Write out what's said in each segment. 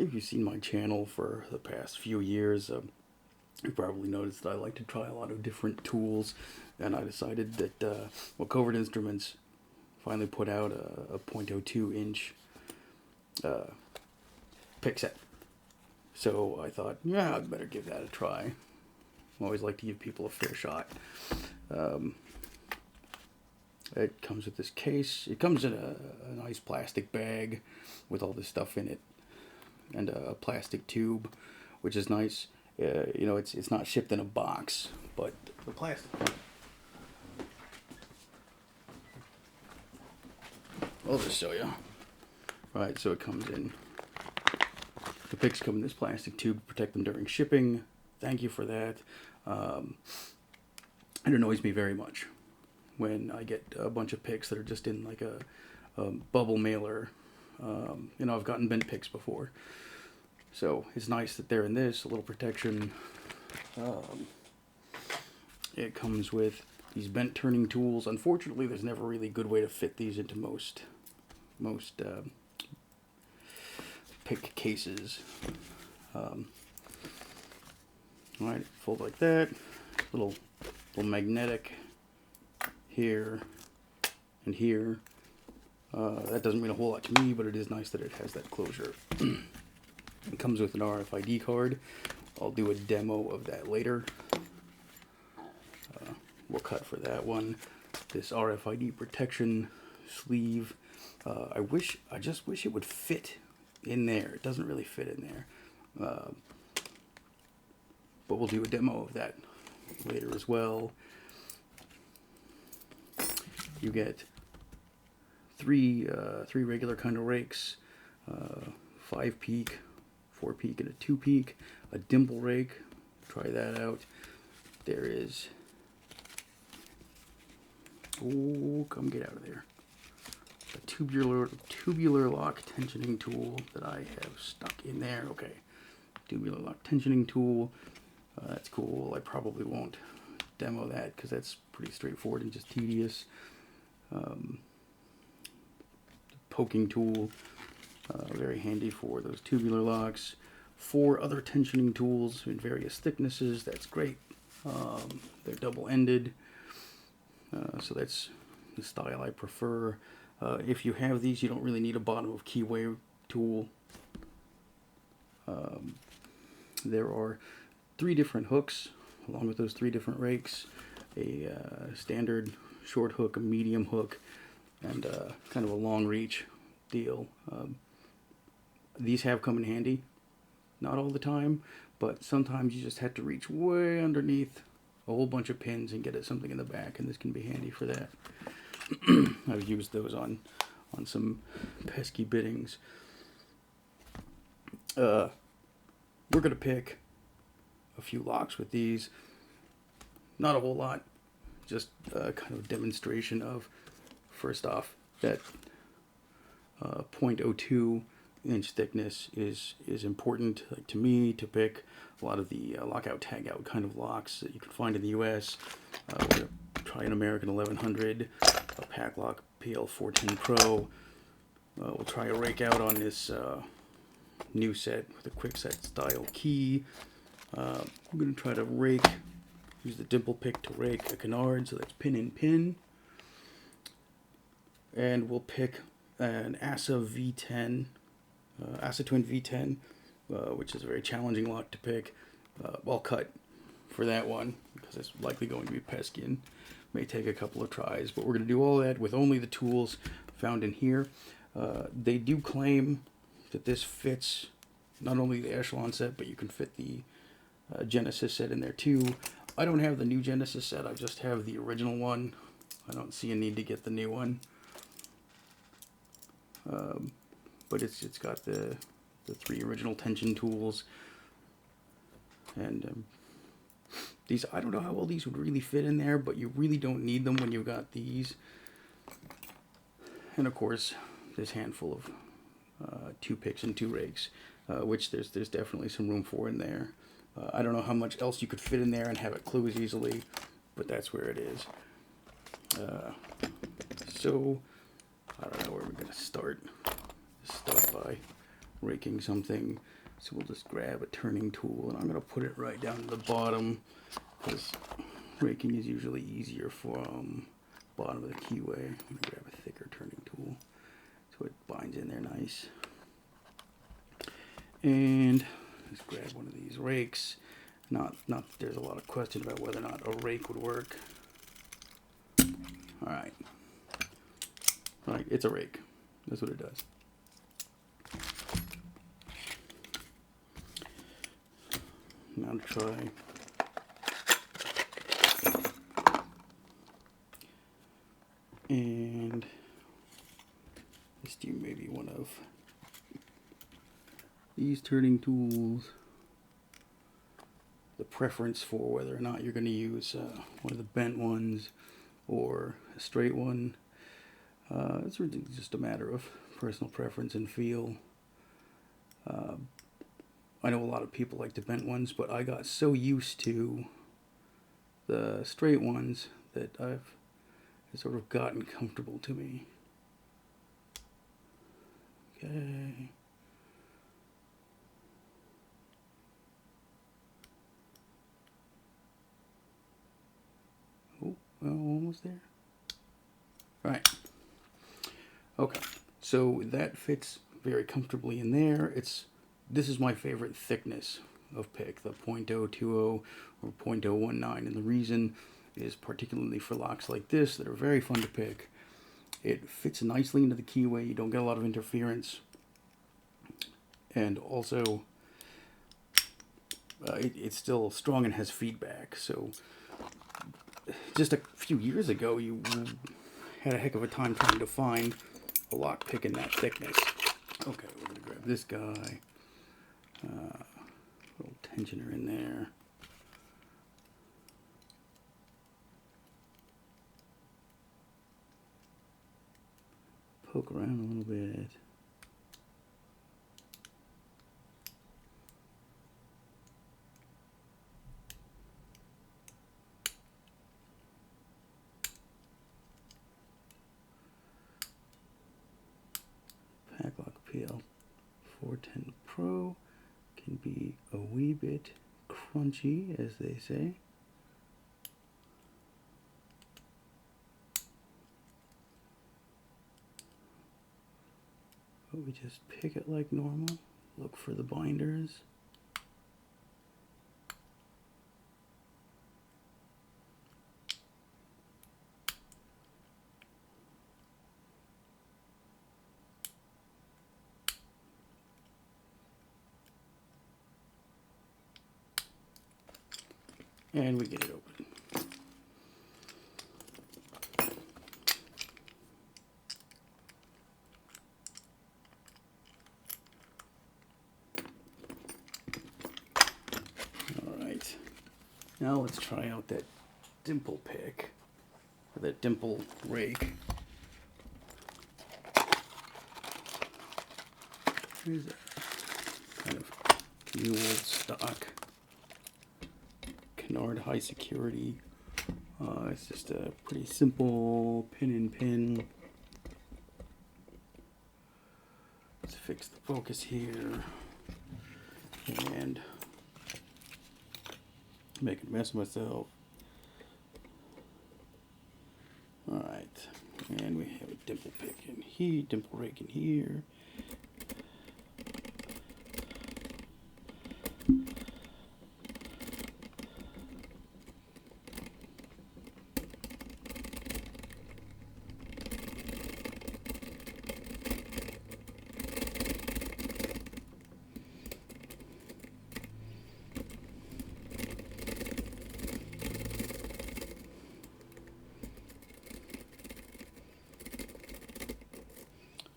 if you've seen my channel for the past few years, you probably noticed that I like to try a lot of different tools, and I decided that, well, Covert Instruments finally put out a .02 inch pick set. So I thought, yeah, I'd better give that a try. I always like to give people a fair shot. It comes with this case. It comes in a nice plastic bag with all this stuff in it, and a plastic tube, which is nice. You know, it's not shipped in a box, but the plastic. I'll just show you. Right, so it comes in. The picks come in this plastic tube to protect them during shipping. Thank you for that. It annoys me very much when I get a bunch of picks that are just in like a bubble mailer. You know, I've gotten bent picks before. So it's nice that they're in this, a little protection. It comes with these bent turning tools. Unfortunately, there's never really a good way to fit these into most pick cases. Alright, fold like that. Little magnetic here and here. That doesn't mean a whole lot to me, but it is nice that it has that closure. It comes with an RFID card. I'll do a demo of that later. We'll cut for that one. This RFID protection sleeve. I just wish it would fit in there. It doesn't really fit in there. But we'll do a demo of that later as well. You get three regular kind of rakes, 5 peak, 4 peak, and a 2 peak. A Dimple rake. Try that out. There is. Oh, come get out of there. A tubular lock tensioning tool that I have stuck in there. Okay, tubular lock tensioning tool. That's cool. I probably won't demo that because that's pretty straightforward and just tedious. Poking tool, very handy for those tubular locks. 4 other tensioning tools in various thicknesses. That's great. They're double-ended, so that's the style I prefer. If you have these, you don't really need a bottom of keyway tool. There are 3 different hooks along with those 3 different rakes. A standard short hook, a medium hook, and kind of a long reach deal. These have come in handy. Not all the time, but sometimes you just have to reach way underneath a whole bunch of pins and get at something in the back, and this can be handy for that. I've used those on some pesky biddings. We're going to pick a few locks with these. Not a whole lot. Just kind of a demonstration of, first off, that .02 inch thickness is important to me to pick a lot of the lockout tagout kind of locks that you can find in the US. We're going to try an American 1100, a PacLock PL410 Pro. We'll try a rake out on this new set with a quick set style key. I'm going to try to rake, use the Dimple pick to rake a canard, so that's pin in pin. And we'll pick an Assa V-10, Assa Twin V-10, which is a very challenging lock to pick. I'll cut for that one because it's likely going to be pesky and may take a couple of tries. But we're going to do all that with only the tools found in here. They do claim that this fits not only the Echelon set, but you can fit the Genesis set in there too. I don't have the new Genesis set, I just have the original one. I don't see a need to get the new one. But it's got the 3 original tension tools. And these, I don't know how well these would really fit in there, but you really don't need them when you've got these. And of course, this handful of 2 picks and 2 rakes, which there's definitely some room for in there. I don't know how much else you could fit in there and have it close easily, but that's where it is. So, I don't know where we're going to start. Start by raking something. So we'll just grab a turning tool, and I'm going to put it right down to the bottom, because raking is usually easier from bottom of the keyway. I'm going to grab a thicker turning tool so it binds in there nice. And let's grab one of these rakes. Not that there's a lot of question about whether or not a rake would work. Alright. Alright, it's a rake. That's what it does. Now to try. And let's do maybe one of these turning tools. The preference for whether or not you're going to use one of the bent ones or a straight one. It's really just a matter of personal preference and feel. I know a lot of people like the bent ones, but I got so used to the straight ones that it's sort of gotten comfortable to me. Okay. Oh, well, almost there. Right. Okay, so that fits very comfortably in there. This is my favorite thickness of pick, the .020 or .019, and the reason is particularly for locks like this that are very fun to pick. It fits nicely into the keyway. You don't get a lot of interference, and also it's still strong and has feedback. So just a few years ago, you had a heck of a time trying to find a lock pick in that thickness. Okay, we're gonna grab this guy. Little tensioner in there. Poke around a little bit. PacLock PL 410 Pro can be a wee bit crunchy, as they say. But we just pick it like normal. Look for the binders. And we get it open. Alright. Now let's try out that Dimple pick, or that Dimple rake. Here's a kind of new old stock Canard high security. It's just a pretty simple pin and pin. Let's fix the focus here and make a mess of myself. Alright, and we have a dimple pick in here, dimple rake in here.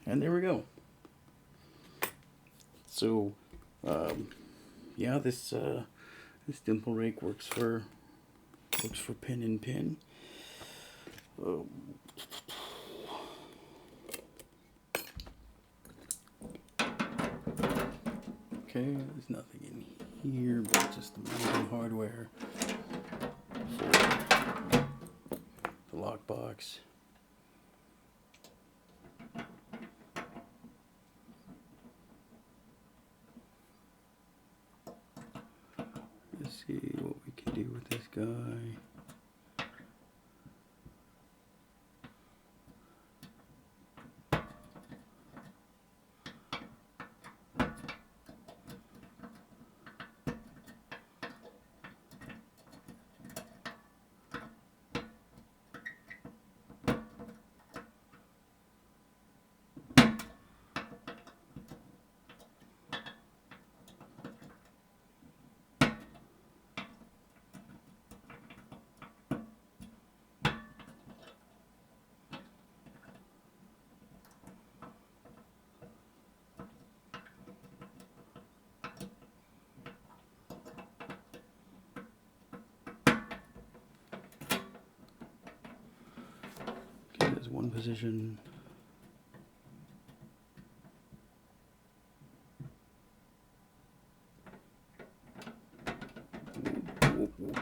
And there we go. So, yeah, this dimple rake works for pin and pin. Okay, there's nothing in here but just the mounting hardware for the lockbox. guy. Okay, there's one position. Whoop, whoop.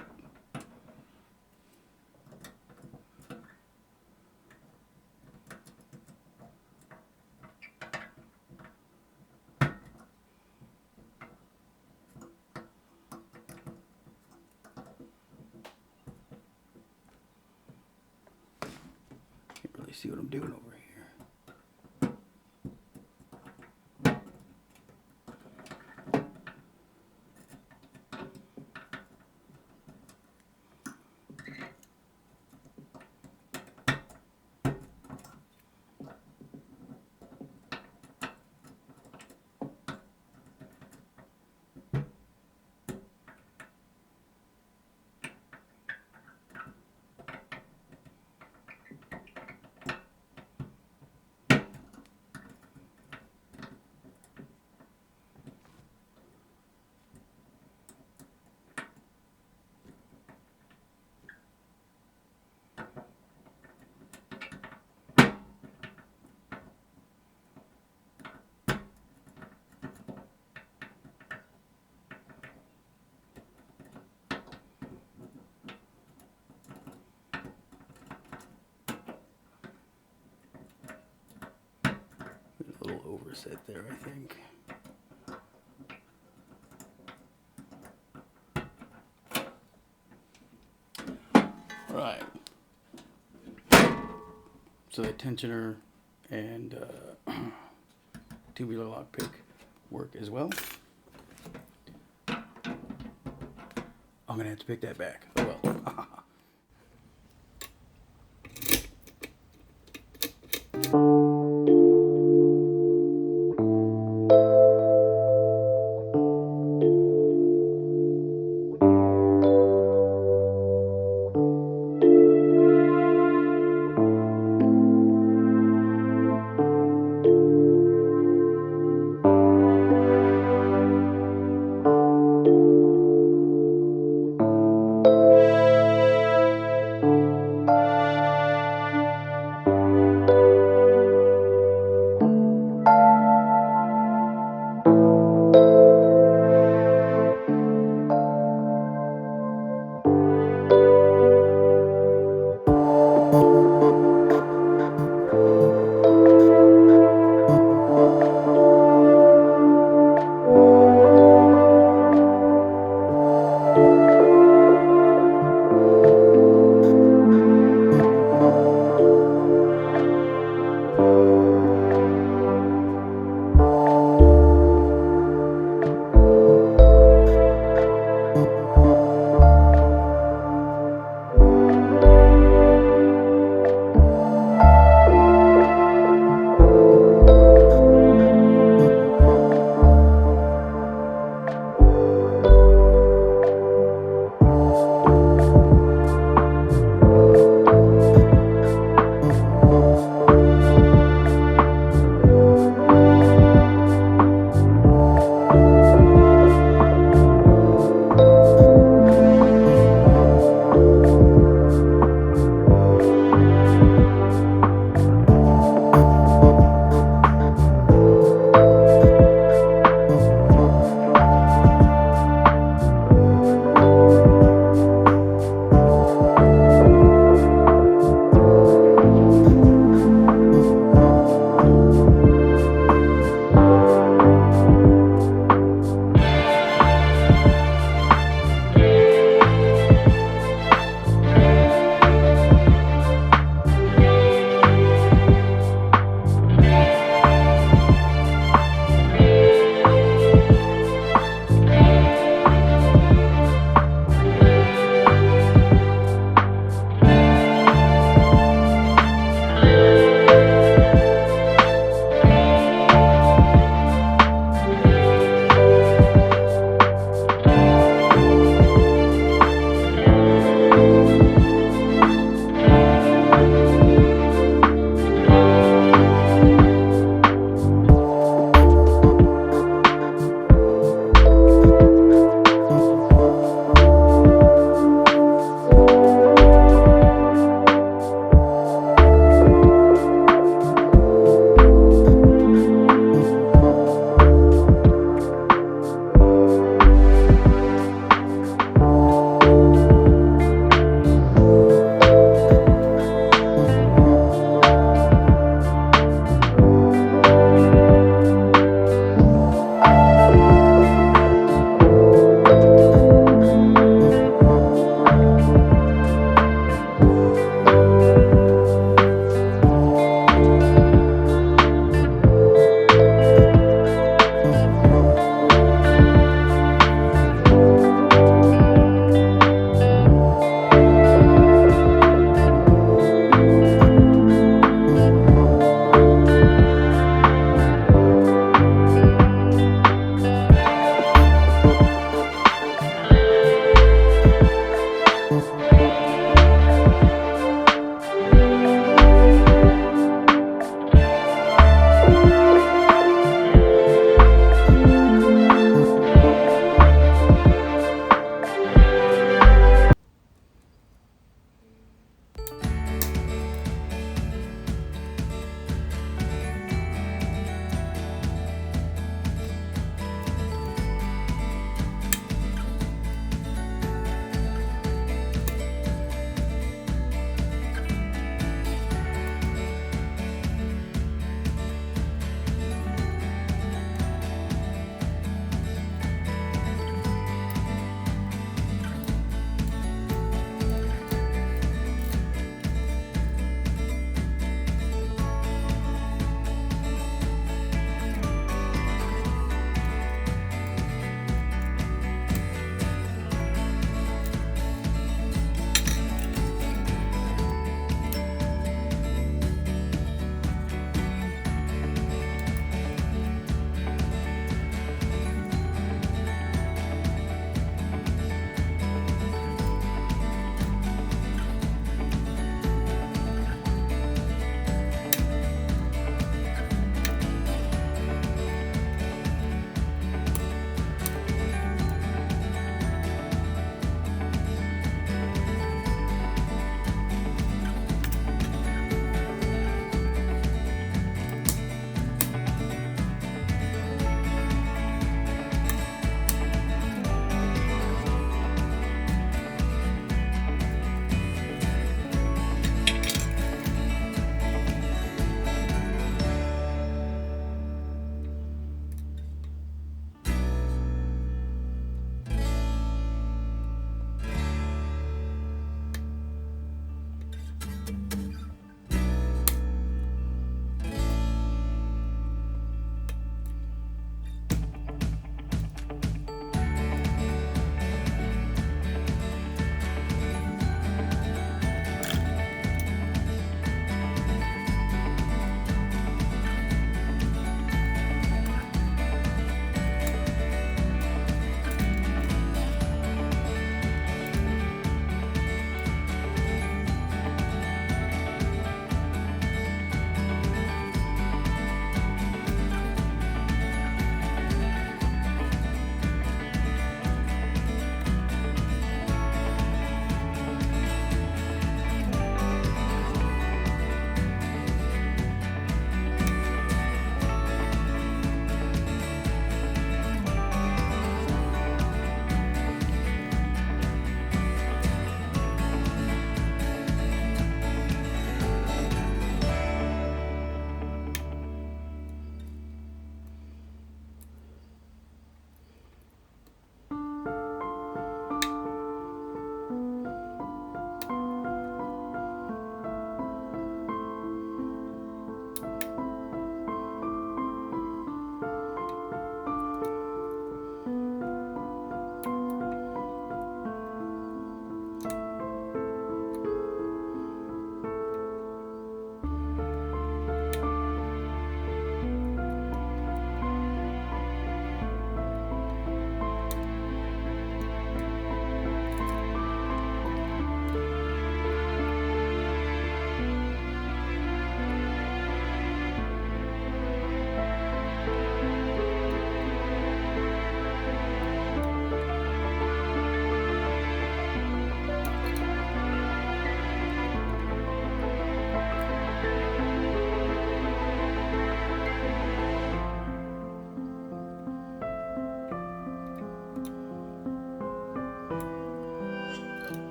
Can't really see what I'm doing over here. A little overset there, I think. Right. So the tensioner and tubular lockpick work as well. I'm gonna have to pick that back. Oh well.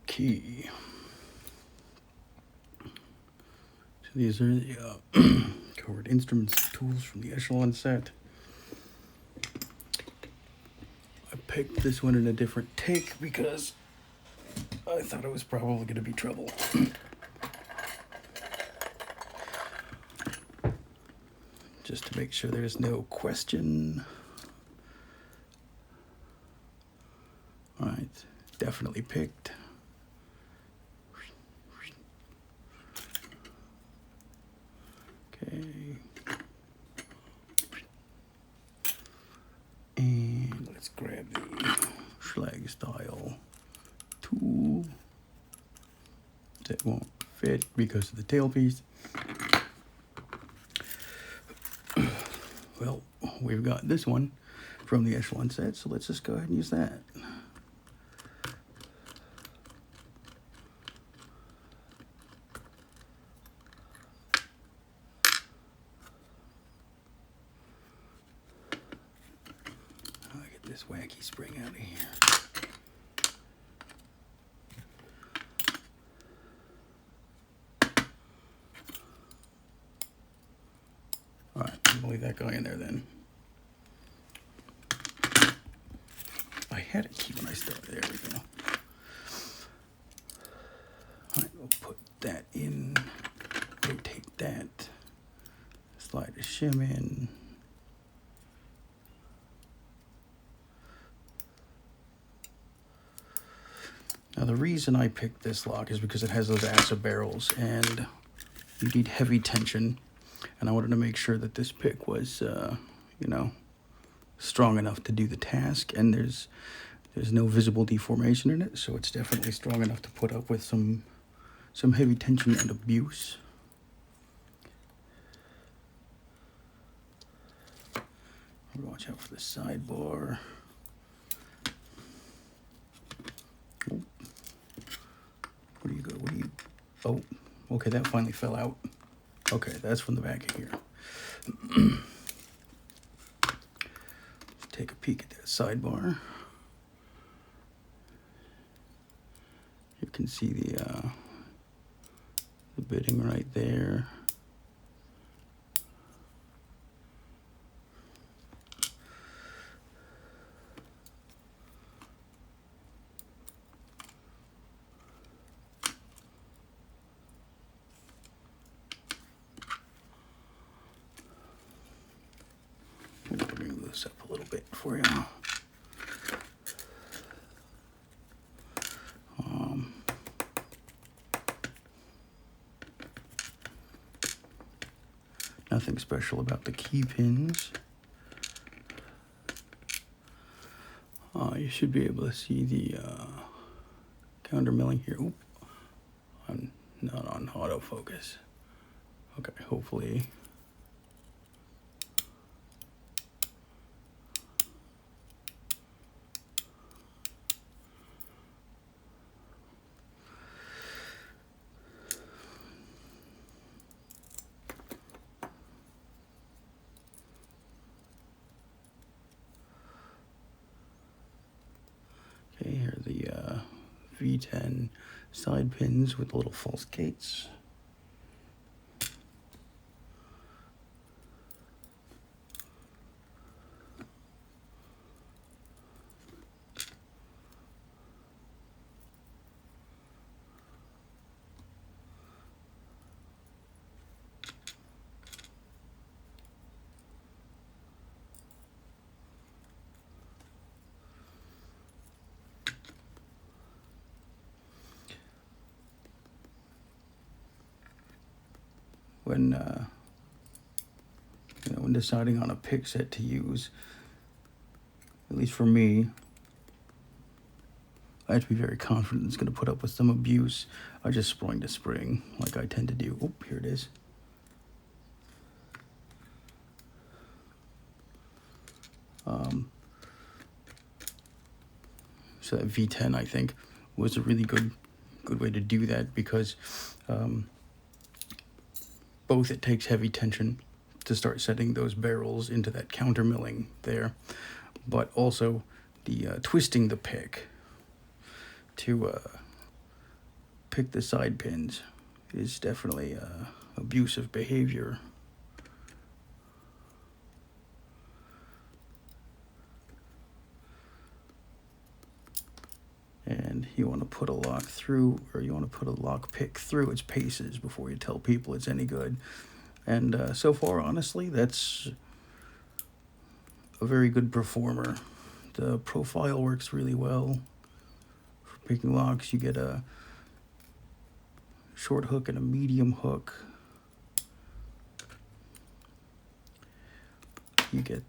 Okay. So these are the Covert instruments tools from the Echelon set. I picked this one in a different take because I thought it was probably going to be trouble. Just to make sure there's no question. Alright, definitely picked. Okay. And let's grab the Schlag style tool. That won't fit because of the tailpiece. Well, we've got this one from the Echelon set, so let's just go ahead and use that. I'll get this wacky spring out of here. Alright, I'll leave that going in there then. I had a key when I started. There we go. Alright, we'll put that in, rotate that, slide the shim in. Now the reason I picked this lock is because it has those Assa barrels and you need heavy tension. And I wanted to make sure that this pick was, you know, strong enough to do the task. And there's no visible deformation in it, so it's definitely strong enough to put up with some heavy tension and abuse. Watch out for the sidebar. Oh. Where do you go? What do you? Oh, okay, that finally fell out. Okay, that's from the back of here. Let's take a peek at that sidebar. You can see the bitting right there. This up a little bit for you. Nothing special about the key pins. You should be able to see the counter milling here. Oop, I'm not on autofocus. Okay, hopefully. Okay, here are the V-10 side pins with little false gates. When you know, when deciding on a pick set to use, at least for me, I have to be very confident it's going to put up with some abuse. I just spring to spring, like I tend to do. Oh, here it is. So that V10, I think, was a really good way to do that because both it takes heavy tension to start setting those barrels into that counter milling there, but also the twisting the pick to pick the side pins is definitely abusive behavior. And you want to put a lock through, or you want to put a lock pick through its paces before you tell people it's any good. And so far, honestly, that's a very good performer. The profile works really well. For picking locks, you get a short hook and a medium hook. You get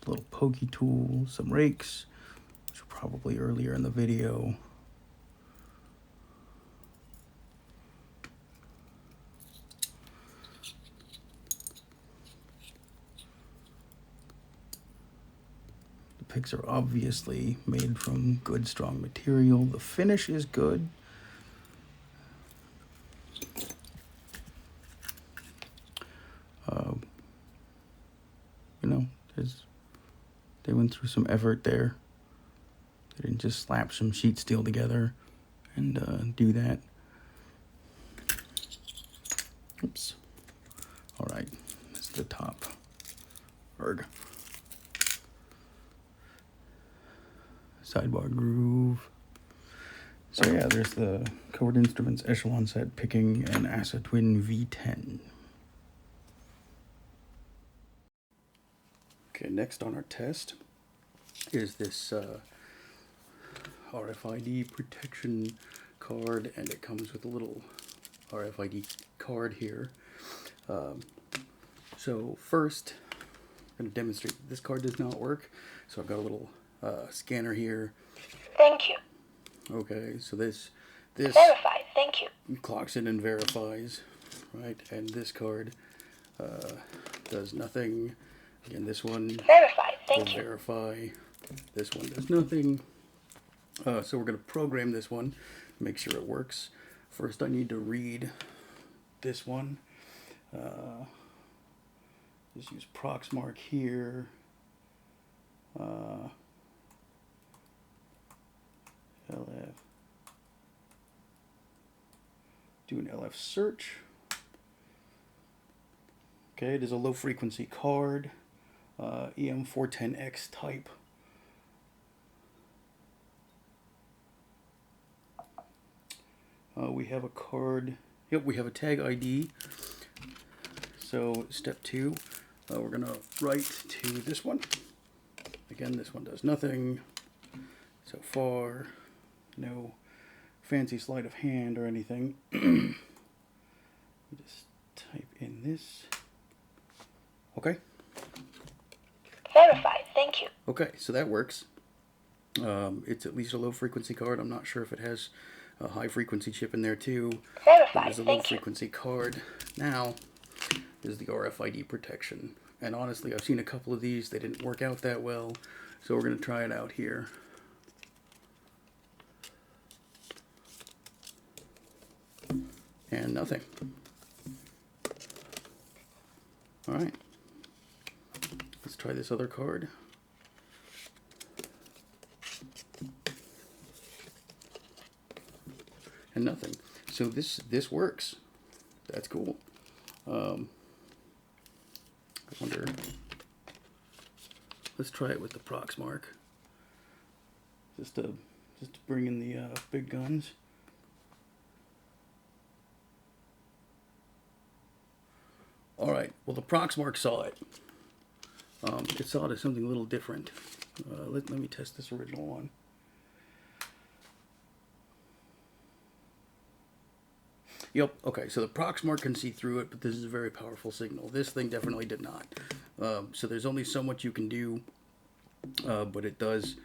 little pokey tool, some rakes, which are probably earlier in the video. The picks are obviously made from good, strong material. The finish is good. You know, they went through some effort there. They didn't just slap some sheet steel together and do that. Oops. All right, that's the top. Erg. Sidebar groove. So yeah, there's the Covert Instruments Echelon set picking an Assa Twin V-10. Okay, next on our test is this RFID protection card, and it comes with a little RFID card here. So first, I'm going to demonstrate that this card does not work. So I've got a little scanner here. Thank you. Okay, so this Verified. Thank you. clocks in and verifies, right? And this card does nothing. Again, this one Verified. will Thank you. verify. This one does nothing. So we're going to program this one, make sure it works. First, I need to read this one. Just use Prox mark here. LF. Do an LF search. Okay, it is a low frequency card. EM410X type. We have a card. Yep, we have a tag ID. So step 2, we're gonna write to this one. Again, this one does nothing. So far, no fancy sleight of hand or anything. Just type in this. Okay. Verified. Thank you. Okay, so that works. It's at least a low frequency card. I'm not sure if it has a high frequency chip in there too. Verified. There's a low frequency card. Now is the RFID protection. And honestly, I've seen a couple of these. They didn't work out that well. So we're going to try it out here. And nothing. All right. Let's try this other card. And nothing. So this works. That's cool. I wonder. Let's try it with the Prox mark. Just to bring in the big guns. All right. Well, the Prox mark saw it. It saw it as something a little different. Let me test this original one. Yep, okay, so the Prox mark can see through it, but this is a very powerful signal. This thing definitely did not. So there's only so much you can do, but it does,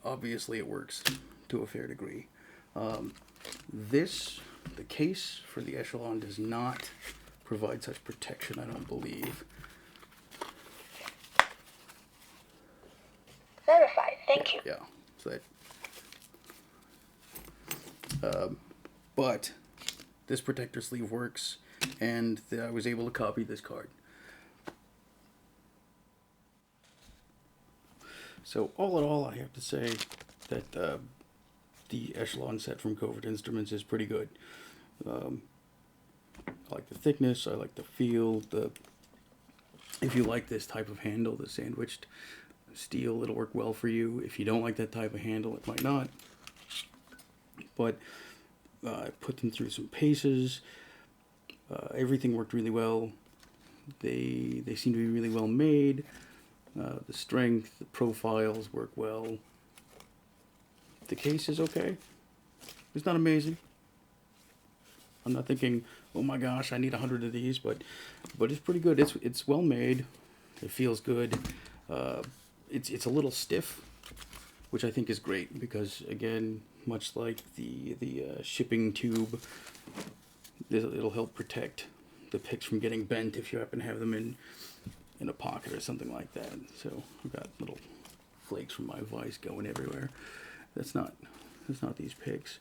obviously it works to a fair degree. The case for the Echelon does not provide such protection, I don't believe. Verified. Thank you. Yeah, so that, but this protector sleeve works, and I was able to copy this card. So all in all, I have to say that the Echelon set from Covert Instruments is pretty good. I like the thickness, I like the feel. If you like this type of handle, the sandwiched steel, it'll work well for you. If you don't like that type of handle, it might not. But I put them through some paces. Everything worked really well. They seem to be really well made. The strength, the profiles work well. The case is okay. It's not amazing. I'm not thinking, oh my gosh, I need 100 of these, but it's pretty good. It's well made. It feels good. It's a little stiff, which I think is great because, again, much like the shipping tube, it'll help protect the picks from getting bent if you happen to have them in a pocket or something like that. So I've got little flakes from my vise going everywhere. That's not these picks.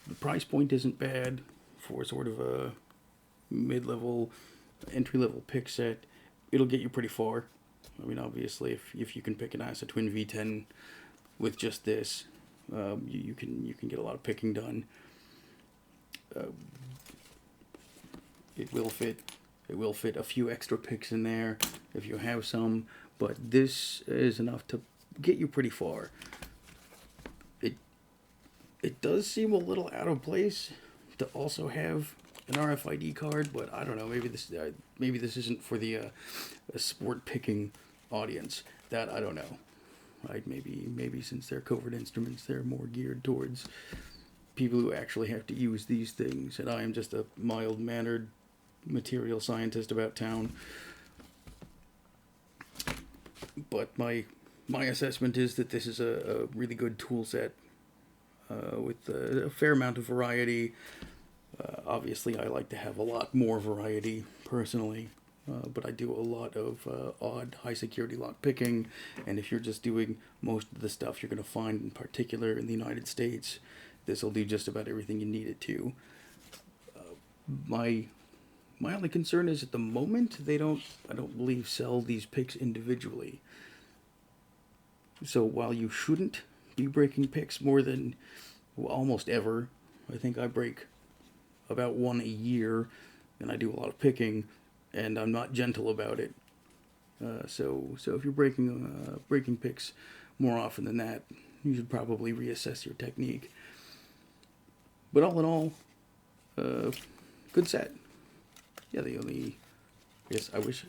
The price point isn't bad for sort of a mid-level, entry-level pick set. It'll get you pretty far. I mean, obviously, if you can pick an Assa Twin V-10 with just this, you can get a lot of picking done. It will fit a few extra picks in there if you have some, but this is enough to get you pretty far. It does seem a little out of place to also have an RFID card, but I don't know. Maybe this isn't for the a sport picking audience. That I don't know. Right? Maybe since they're Covert Instruments, they're more geared towards people who actually have to use these things, and I am just a mild-mannered material scientist about town. But my assessment is that this is a really good tool set with a fair amount of variety. Obviously, I like to have a lot more variety personally, but I do a lot of odd high-security lock picking, and if you're just doing most of the stuff you're going to find, in particular in the United States, this will do just about everything you need it to. My only concern is at the moment I don't believe sell these picks individually. So while you shouldn't be breaking picks more than almost ever, I think I break about one a year, and I do a lot of picking, and I'm not gentle about it. So if you're breaking picks more often than that, you should probably reassess your technique. But all in all, good set. Yeah, I wish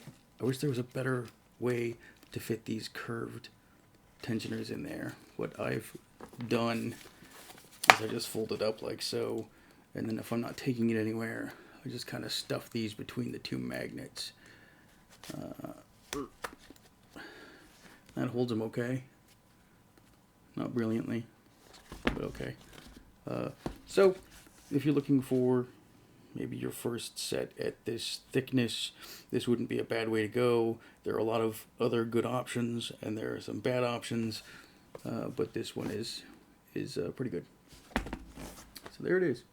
there was a better way to fit these curved tensioners in there. What I've done is I just fold it up like so, and then if I'm not taking it anywhere, I just kind of stuff these between the two magnets. That holds them okay. Not brilliantly, but okay. So, if you're looking for maybe your first set at this thickness, this wouldn't be a bad way to go. There are a lot of other good options, and there are some bad options, but this one is pretty good. So there it is.